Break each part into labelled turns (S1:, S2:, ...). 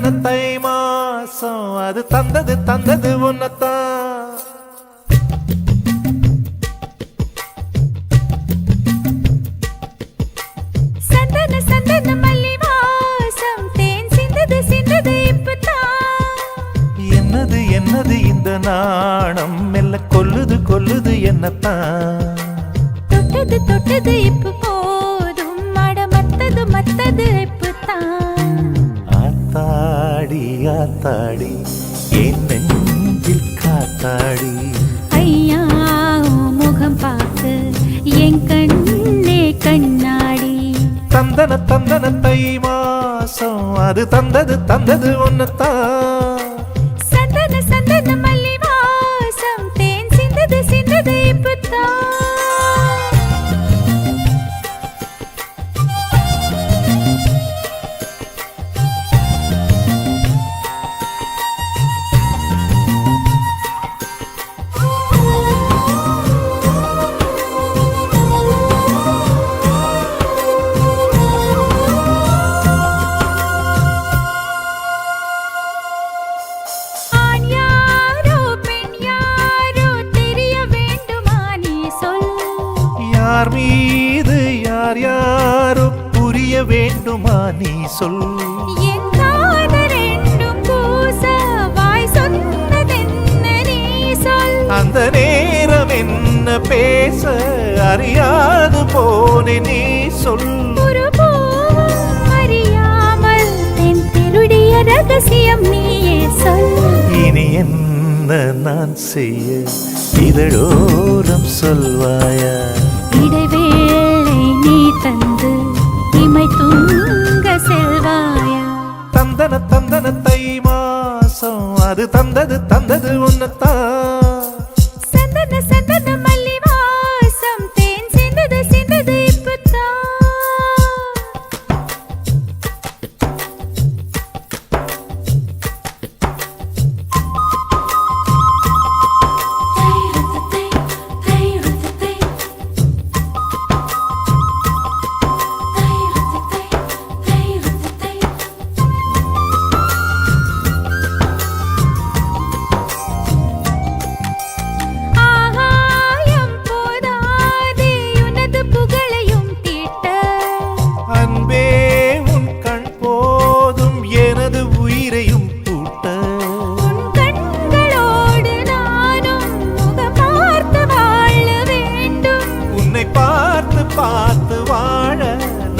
S1: தந்தன தை மாசம் அது தந்தது தந்தது உன்னத்தான்.
S2: சந்தன சந்தன மல்லி வாசம் தேன் சிந்தது சிந்தது இப்பதான்.
S1: என்னது என்னது இந்த நாணம் மெல்ல கொல்லுது கொல்லுது என்னத்தான்.
S2: தொட்டது தொட்டது இப்ப போதும் மட மத்தது மத்தது இப்பதான்.
S1: ஆத்தாடி ஆத்தாடி என் நெஞ்சில் காத்தாடி.
S2: ஐயா முகம் பார்த்து என் கண்ணே கண்ணாடி.
S1: தந்தன தந்தன தை மாசம் அது தந்தது தந்தது உன்னத்தான்.
S2: சந்தன சந்தன மல்லி வாசம் தேன் சிந்தது சிந்தது இப்பதான்.
S1: யார் மீது யார் யாரோ புரிய வேண்டுமா நீ சொல்.
S2: என் காதல் ரெண்டும் பூச வாய் சொன்னதென்ன நீ சொல்.
S1: அந்த நேரம் என்ன பேச அறியாது போனே நீ சொல்.
S2: ஒரு பூவும் அறியாமல் தென் திருடிய ரகசியம் நீயே சொல்.
S1: இனி என்ன நான் செய்ய இதழோரம் சொல்வாயா.
S2: இடைவேளை நீ தந்து இமை தூங்க செல்வாயா.
S1: தந்தன தந்தன தை மாசம் அது தந்தது தந்தது உன்னத்தான்.
S2: சந்தன சந்தன மல்லி வாசம் தேன் சிந்தது சிந்தது இப்பதான்.
S1: அன்பே உன் கண் போதும் எனது உயிரையும் பூட்ட.
S2: உன் கண்களோடு நானும் முகம் பார்த்து வாழ வேண்டும்.
S1: உன்னை பார்த்து பார்த்து வாழ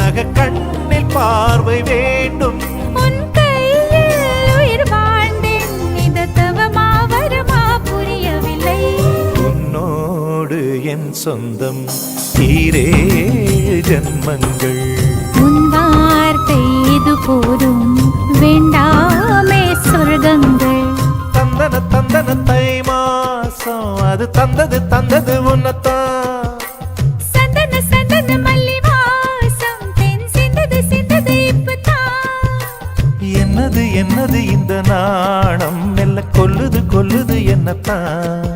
S1: நக கண்ணில் பார்வை வேண்டும்.
S2: உன் கையில் உயிர் வாழ்ந்தேன் இது தவமா வருமா புரியவில்லை.
S1: உன்னோடு என் சொந்தம் ஈரேழு ஜன்மங்கள்.
S2: உன் வார்த்தை இது போதும் வேண்டாமே சொர்க்கங்கள்.
S1: தந்தன தந்தன தை மாசம் அது தந்தது தந்தது உன்னத்தான்.
S2: சந்தன சந்தன மல்லி வாசம் தென் சிந்தது சிந்தது இப்பதான்.
S1: என்னது என்னது இந்த நாணம் மெல்ல கொல்லுது கொல்லுது என்னத்தான்.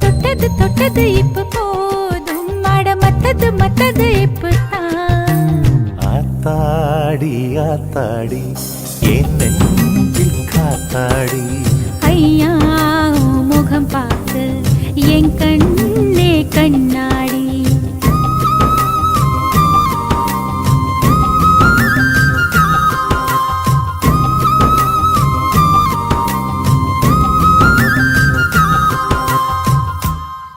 S2: தொட்டது தொட்டது இப்ப போதும் மட மத்தது மத்தது இப்பதான்.
S1: ஆத்தாடி ஆத்தாடி என் நெஞ்சில் காத்தாடி.
S2: ஐயா முகம்